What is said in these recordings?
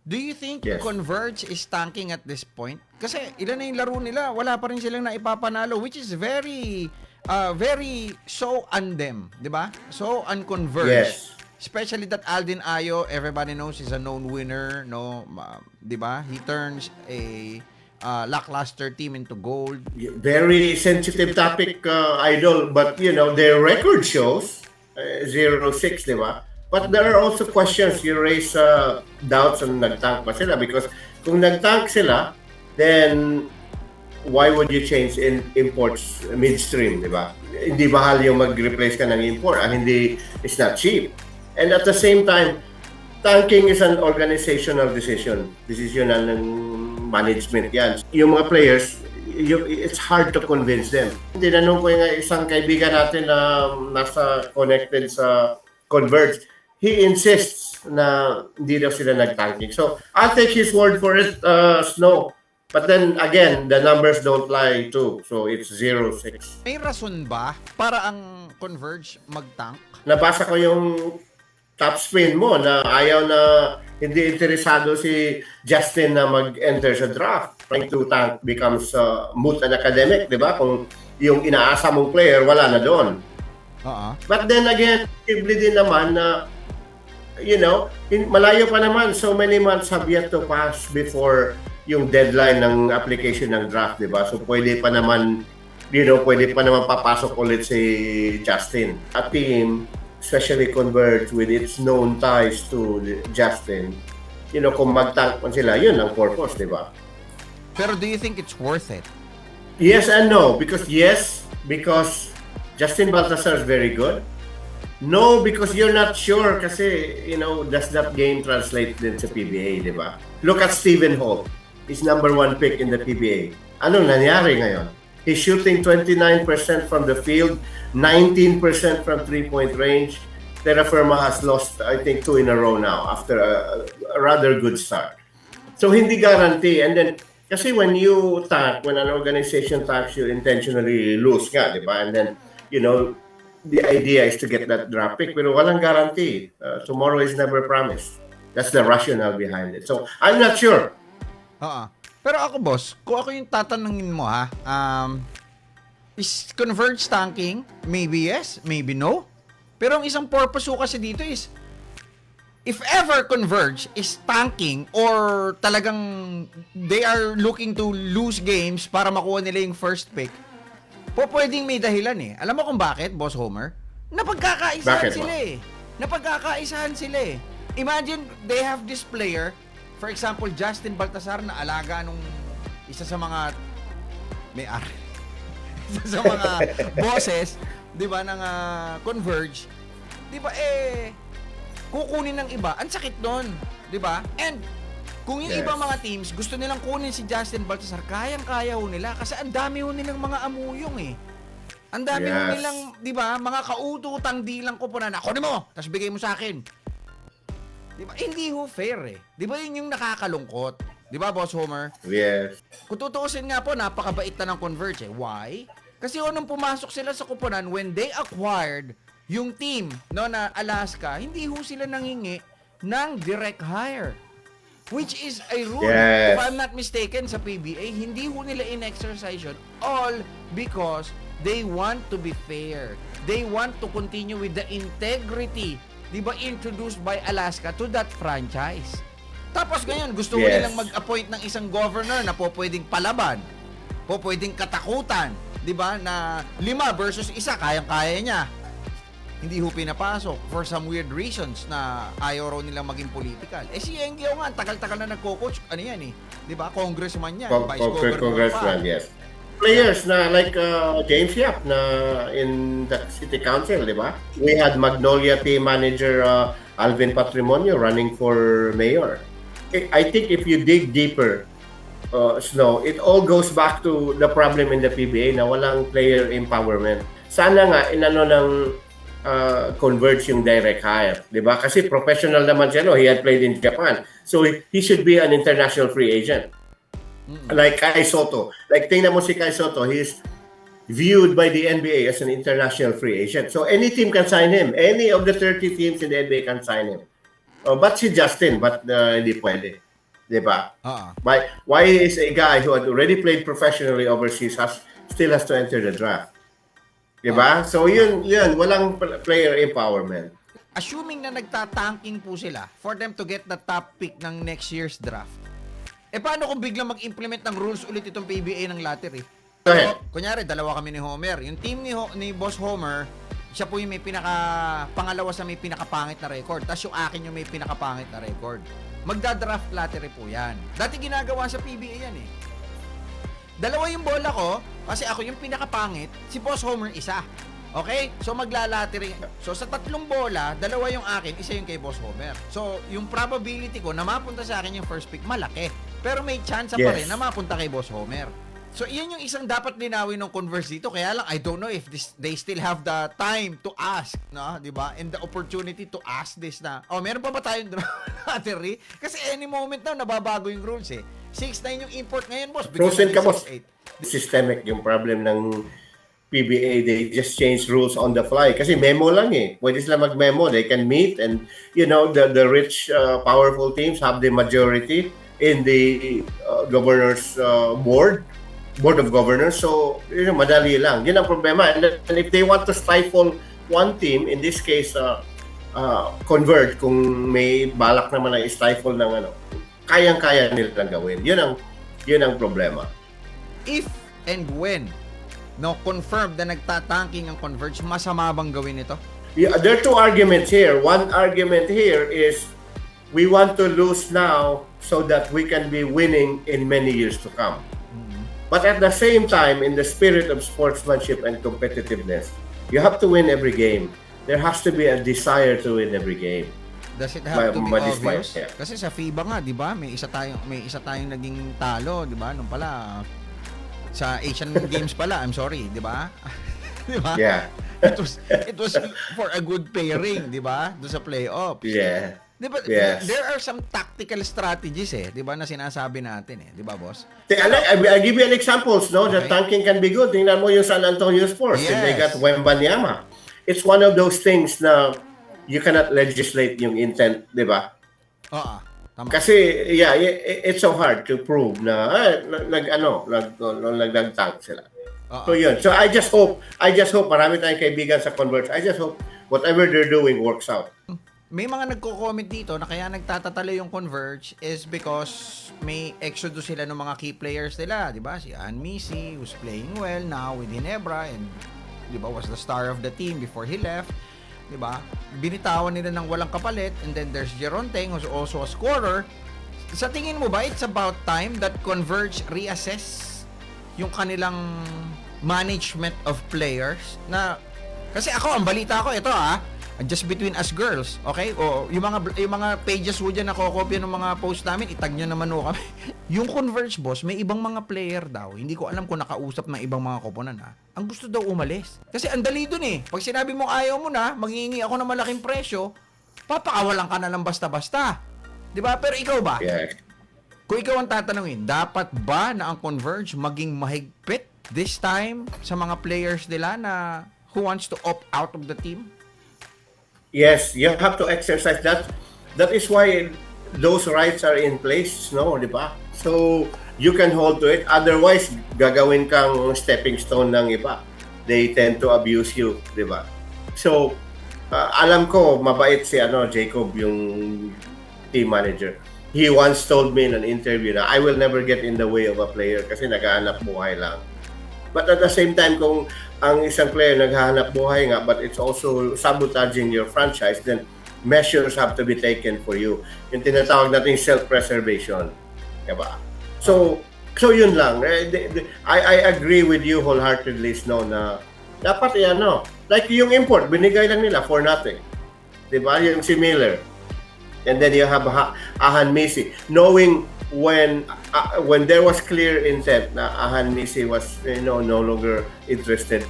Do you think Yes. Converge is tanking at this point? Kasi ilan na yung laro nila, wala pa rin silang naipapanalo, which is very so un-them, di ba? So unconverge. Yes. Especially that Aldin Ayo, everybody knows, is a known winner, no? Di ba? He turns a lackluster team into gold. Very sensitive topic, Idol. But, their record shows 0-6, di ba? But there are also questions. You raise doubts on nag-tank pa sila. Because kung nag-tank sila, then why would you change imports midstream, di ba? Hindi bahal yung mag-replace ka ng import. Hindi, it's not cheap. And at the same time, tanking is an organizational decision. Decisional ng management yan. Yung mga players, it's hard to convince them. Tinanong ko yung isang kaibigan natin na nasa connected sa Converge. He insists na hindi daw sila nag-tanking. So, I'll take his word for it, Snow. But then, again, the numbers don't lie too. So, it's 0-6. May rason ba para ang Converge mag-tank? Nabasa ko yung top spin mo na ayaw na hindi interesado si Justine na mag-enter sa draft. Trying to tank becomes moot and academic, di ba? Kung yung inaasa mong player, wala na doon. But then again, posible din naman na, malayo pa naman. So many months have yet to pass before yung deadline ng application ng draft, di ba? So pwede pa naman, pwede pa naman papasok ulit si Justine. A team, especially Converge with its known ties to Justine, kung mag-tank man sila, yun ang purpose, di ba? Pero do you think it's worth it? Yes and no. Because Justine Baltazar is very good. No, because you're not sure kasi, does that game translate din sa PBA, di ba? Look at Stephen Holt. He's number 1 pick in the PBA. Anong nangyari ngayon? He's shooting 29% from the field, 19% from three-point range. Terra Firma has lost, I think, 2 in a row now after a rather good start. So, hindi guarantee. And then, kasi when an organization tanks, you intentionally lose nga, di ba? And then, the idea is to get that draft pick, pero walang guarantee. Tomorrow is never promised. That's the rationale behind it. So, I'm not sure. Pero ako, boss, kung ako yung tatanungin mo, is Converge tanking? Maybe yes, maybe no. Pero ang isang purpose ko kasi dito is, if ever Converge is tanking or talagang they are looking to lose games para makuha nila yung first pick, pwedeng may dahilan eh. Alam mo kung bakit, Boss Homer? Napagkakaisahan sila eh. Napagkakaisahan sila eh. Imagine, they have this player, for example, Justine Baltazar na alaga nung isa sa mga may-ari. Isa sa mga bosses, di ba, ng Converge. Di ba, kukunin ng iba. Ang sakit nun. Di ba? And, kung yung ibang mga teams, gusto nilang kunin si Justine Baltazar, kayang-kaya ho nila. Kasi ang dami ho nilang mga amuyong eh. Ang dami ho nilang, di ba, mga kaututang dilang ko po na, kunin mo, tapos bigay mo sa akin. Di ba? Hindi ho fair eh. Di ba yun yung nakakalungkot? Di ba, Boss Homer? Yes. Kung tutuusin nga po, napakabait na ng Converge eh. Why? Kasi nung pumasok sila sa kuponan, when they acquired yung team na Alaska, hindi ho sila nangingi ng direct hire. Which is a rule. Yes. If I'm not mistaken, sa PBA, hindi ho nila in-exercise yun. All because they want to be fair. They want to continue with the integrity, di ba, introduced by Alaska to that franchise. Tapos ngayon, gusto mo nilang mag-appoint ng isang governor na pwedeng palaban, pwedeng katakutan, di ba, na 5 versus 1, kayang-kaya niya. Hindi ho pinapasok for some weird reasons na ayaw raw nilang maging political. Si Yenggio nga, tagal-tagal na nagko-coach. Ano yan eh? Di ba? Congressman yan. Vice governor pa. Yes. Players na like James Yap na in the city council, di ba? We had Magnolia team manager Alvin Patrimonio running for mayor. I think if you dig deeper, Snow, it all goes back to the problem in the PBA na walang player empowerment. Sana nga inano ng Converge yung direct hire, di ba? Kasi professional naman siya, no? He had played in Japan. So, he should be an international free agent. Like Kai Soto. Like, tingnan mo si Kai Soto, he's viewed by the NBA as an international free agent. So, any team can sign him. Any of the 30 teams in the NBA can sign him. But si Justine, hindi pwede. Di ba? Oo. Why is a guy who had already played professionally overseas still has to enter the draft? Di ba? So yun, walang player empowerment. Assuming na nagtatanking po sila for them to get the top pick ng next year's draft, paano kung biglang mag-implement ng rules ulit itong PBA ng lottery? Go ahead. Kunyari, dalawa kami ni Homer. Yung team ni Boss Homer, siya po yung may pangalawa sa may pinakapangit na record. Tapos yung akin yung may pinakapangit na record. Magda-draft lottery po yan. Dati ginagawa sa PBA yan eh. Dalawa yung bola ko, kasi ako yung pinakapangit, si Boss Homer isa. Okay? So magla-lottery. So sa tatlong bola, dalawa yung akin, isa yung kay Boss Homer. So yung probability ko na mapunta sa akin yung first pick, malaki. Pero may chance pa rin na mapunta kay Boss Homer. So, iyan yung isang dapat linawin ng Converge dito. Kaya lang, I don't know if they still have the time to ask, no? Diba? And the opportunity to ask this na, meron pa ba tayong lottery? Kasi any moment na, nababago yung rules eh. 6-9 yung import ngayon, boss. Frozen ka, boss. Systemic yung problem ng PBA. They just change rules on the fly. Kasi memo lang eh. Pwede sila mag-memo. They can meet and, the rich, powerful teams have the majority in the governor's board of governors. So, madali lang. Yun ang problema. And if they want to stifle one team, in this case, Converge, kung may balak naman na stifle ng kayang-kaya nilang gawin. Yun ang problema. If and when confirmed na nagtatanking ang Converge, masama bang gawin ito? Yeah, there are two arguments here. One argument here is we want to lose now so that we can be winning in many years to come. But at the same time, in the spirit of sportsmanship and competitiveness, you have to win every game. There has to be a desire to win every game. Does it have to be obvious? Kasi sa FIBA nga, 'di ba? May isa tayong naging talo, 'di ba? Nung pala sa Asian Games pala, I'm sorry, 'di ba? 'Di ba? Yeah. It was for a good pairing, 'di ba? Do sa playoffs. Yeah. Diba, yes. There are some tactical strategies di ba, na sinasabi natin di ba, boss? I give you an examples, no? Okay. The tanking can be good. Tingnan mo yung San Antonio Spurs. Yes. They got Wembanyama. It's one of those things na you cannot legislate yung intent, di ba? Oo. Tama. Kasi, it's so hard to prove na nagtank sila. So yun. So I just hope marami tayong kaibigan sa Converge. I just hope whatever they're doing works out. May mga nagko-comment dito na kaya nagtatatalo yung Converge is because may exodus sila ng mga key players nila, di ba? Si Missy, who's playing well now with Ginebra and di ba, was the star of the team before he left, di ba? Binitawan nila ng walang kapalit, and then there's Jeron Teng, who's also a scorer. Sa tingin mo ba it's about time that Converge reassess yung kanilang management of players na kasi ako ang balita ko ito just between us girls, okay? O yung mga pages ho dyan na kokopya ng mga post namin, itag nyo naman ho kami. Yung Converge, boss, may ibang mga player daw. Hindi ko alam kung nakausap ng ibang mga koponan ang gusto daw umalis. Kasi ang dali dun Pag sinabi mo ayaw mo na, manghihingi ako ng malaking presyo, papakawalan ka na lang basta-basta. 'Di ba? Pero ikaw ba? Yeah. Kung ikaw ang tatanungin, dapat ba na ang Converge maging mahigpit this time sa mga players nila na who wants to opt out of the team? Yes, you have to exercise that. That is why those rights are in place, no, di ba? So, you can hold to it. Otherwise, gagawin kang stepping stone ng iba. They tend to abuse you, di ba? So, alam ko, mabait si Jacob, yung team manager. He once told me in an interview na I will never get in the way of a player kasi naghahanap buhay lang. But at the same time, kung ang isang player naghahanap buhay nga, but it's also sabotaging your franchise, then measures have to be taken for you. Yung tinatawag natin self-preservation. Diba? So yun lang. I agree with you wholeheartedly, Snow, na dapat like yung import, binigay lang nila for nothing. Diba? Yung si Miller. And then you have Ahan Missy. Knowing when there was clear intent na Ahan Missy was no longer interested,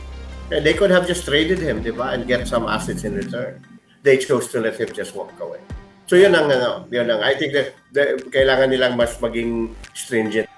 they could have just traded him, di ba, and get some assets in return. They chose to let him just walk away. So yun ang I think that kailangan nilang mas maging stringent.